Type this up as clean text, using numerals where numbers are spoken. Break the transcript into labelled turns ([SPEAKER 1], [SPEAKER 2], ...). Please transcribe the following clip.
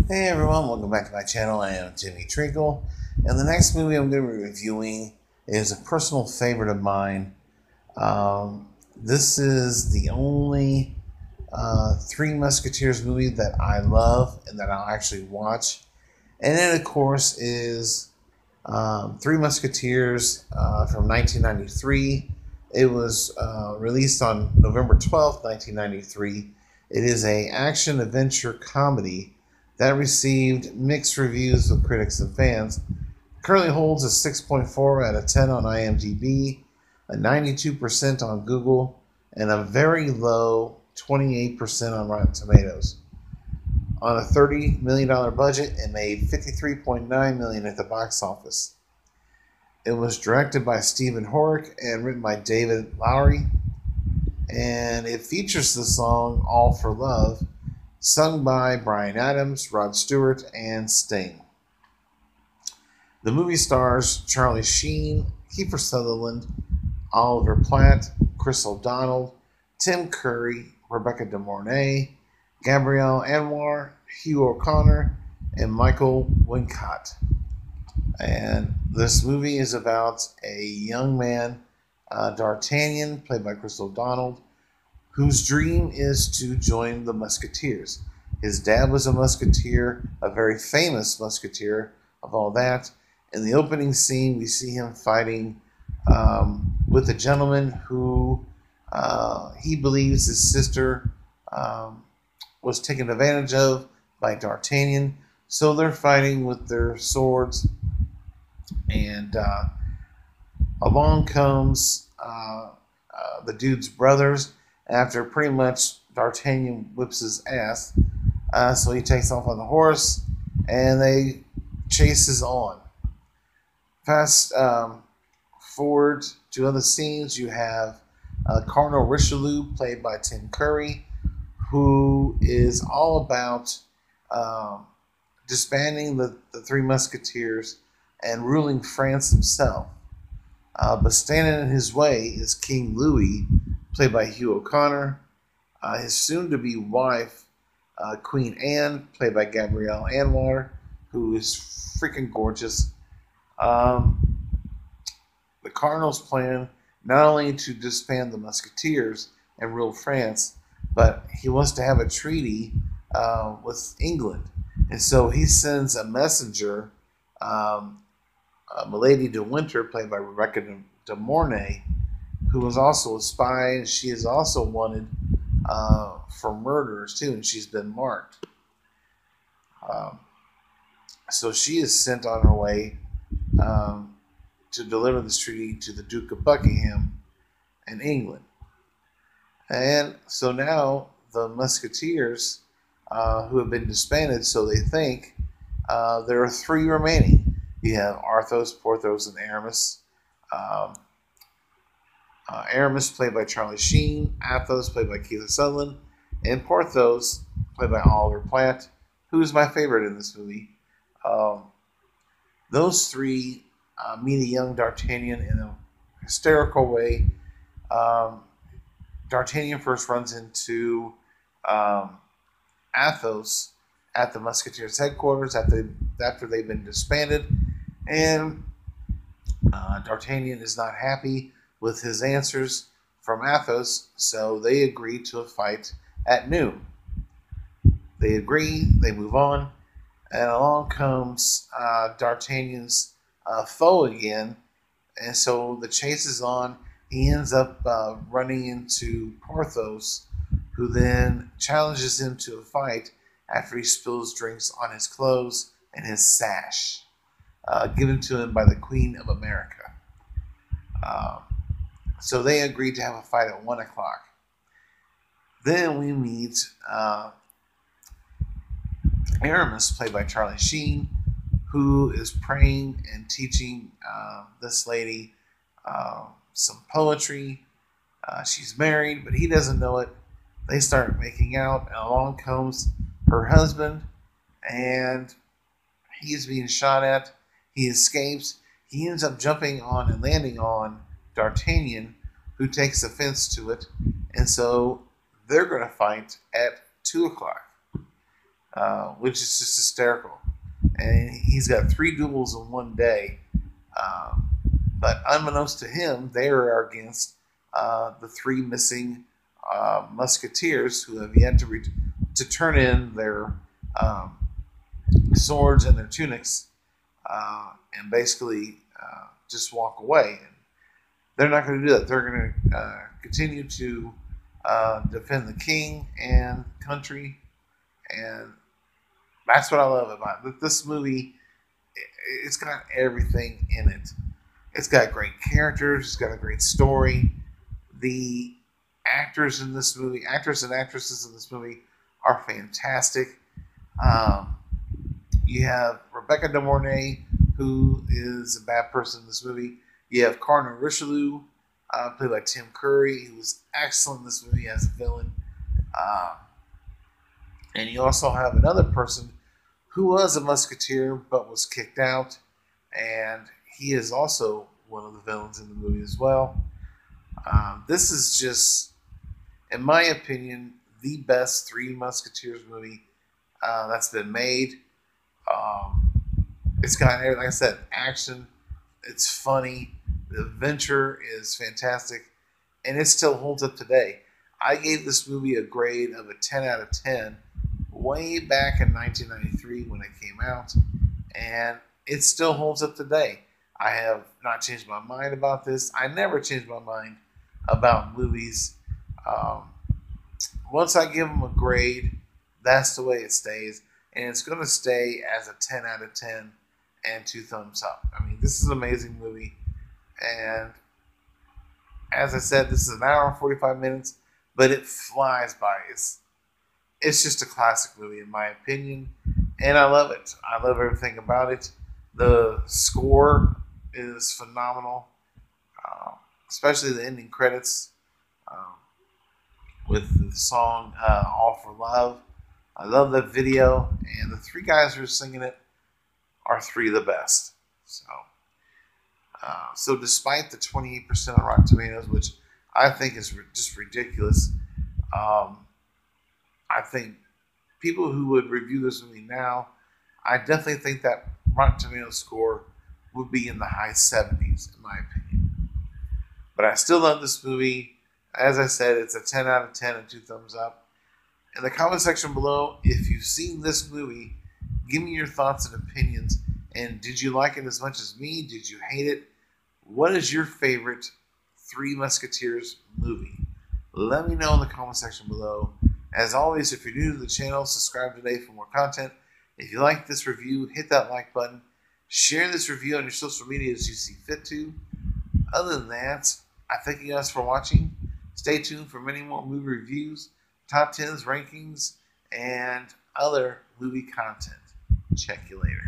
[SPEAKER 1] Hey everyone, welcome back to my channel. I am Jimmy Trinkle, and the next movie I'm going to be reviewing is a personal favorite of mine. This is the only Three Musketeers movie that I love and that I'll actually watch. And it, of course, is Three Musketeers from 1993. It was released on November 12th, 1993. It is an action-adventure comedy that received mixed reviews with critics and fans. Currently holds a 6.4 out of 10 on IMDb, a 92% on Google, and a very low 28% on Rotten Tomatoes. On a $30 million budget, it made $53.9 million at the box office. It was directed by Stephen Horrick and written by David Lowery, and it features the song All for Love, sung by Bryan Adams, Rod Stewart, and Sting. The movie stars Charlie Sheen, Keifer Sutherland, Oliver Platt, Chris O'Donnell, Tim Curry, Rebecca De Mornay, Gabrielle Anwar, Hugh O'Connor, and Michael Wincott. And this movie is about a young man, D'Artagnan, played by Chris O'Donnell, whose dream is to join the Musketeers. His dad was a musketeer, a very famous musketeer of all that. In the opening scene, we see him fighting with a gentleman who he believes his sister was taken advantage of by D'Artagnan. So they're fighting with their swords, and along comes the dude's brothers. After pretty much D'Artagnan whips his ass, so he takes off on the horse, and they chases on. Fast forward to other scenes, you have Cardinal Richelieu, played by Tim Curry, who is all about disbanding the Three Musketeers and ruling France himself. But standing in his way is King Louis, played by Hugh O'Connor, his soon-to-be wife, Queen Anne, played by Gabrielle Anwar, who is freaking gorgeous. The Cardinal's plan not only to disband the Musketeers and rule France, but he wants to have a treaty with England. And so he sends a messenger, Milady de Winter, played by Rebecca de Mornay, who was also a spy, and she is also wanted for murders too, and she's been marked. So she is sent on her way to deliver this treaty to the Duke of Buckingham in England. And so now the Musketeers, who have been disbanded, so they think, there are three remaining. You have Athos, Porthos, and Aramis. Aramis, played by Charlie Sheen, Athos, played by Keifer Sutherland, and Porthos, played by Oliver Platt, who is my favorite in this movie. Those three meet a young D'Artagnan in a hysterical way. D'Artagnan first runs into Athos at the Musketeers' headquarters after they've been disbanded, and D'Artagnan is not happy with his answers from Athos, so they agree to a fight at noon. They agree, they move on, and along comes D'Artagnan's foe again, and so the chase is on. He ends up running into Porthos, who then challenges him to a fight after he spills drinks on his clothes and his sash, given to him by the Queen of America. So they agreed to have a fight at 1 o'clock. Then we meet Aramis, played by Charlie Sheen, who is praying and teaching this lady some poetry. She's married, but he doesn't know it. They start making out, and along comes her husband, and he is being shot at. He escapes. He ends up jumping on and landing on D'Artagnan, who takes offense to it, and so they're going to fight at 2 o'clock. which is just hysterical. And he's got 3 duels in one day. Um, but unbeknownst to him, they are against the 3 missing Musketeers who have yet to turn in their um, swords and their tunics and basically just walk away. And they're not going to do that. They're going to continue to defend the king and country, and that's what I love about it. This movie. It's got everything in it. It's got great characters. It's got a great story. The actors in this movie, actors and actresses in this movie, are fantastic. Um, you have Rebecca De Mornay, who is a bad person in this movie. You have Cardinal Richelieu, played by Tim Curry, who was excellent in this movie as a villain. Uh, and you also have another person who was a musketeer but was kicked out, and he is also one of the villains in the movie as well. This is just, in my opinion, the best Three Musketeers movie that's been made. It's got, like I said, action. It's funny. The adventure is fantastic, and it still holds up today. I gave this movie a grade of a 10 out of 10 way back in 1993 when it came out, and it still holds up today. I have not changed my mind about this. I never change my mind about movies. Once I give them a grade, that's the way it stays, and it's going to stay as a 10 out of 10 and 2 thumbs up. I mean, this is an amazing movie, and as I said, this is an hour and 45 minutes, but it flies by. It's just a classic movie, in my opinion, and I love it. I love everything about it. The score is phenomenal, especially the ending credits with the song All for Love. I love that video, and the 3 guys who are singing it are 3 of the best. So despite the 28% on Rotten Tomatoes, which I think is just ridiculous, I think people who would review this movie now, I definitely think that Rotten Tomatoes score would be in the high 70s, in my opinion. But I still love this movie. As I said, it's a 10 out of 10 and 2 thumbs up. In the comment section below, if you've seen this movie, give me your thoughts and opinions. And did you like it as much as me? Did you hate it? What is your favorite Three Musketeers movie? Let me know in the comment section below. As always, if you're new to the channel, subscribe today for more content. If you like this review, hit that like button. Share this review on your social media as you see fit to. Other than that, I thank you guys for watching. Stay tuned for many more movie reviews, top 10s, rankings, and other movie content. Check you later.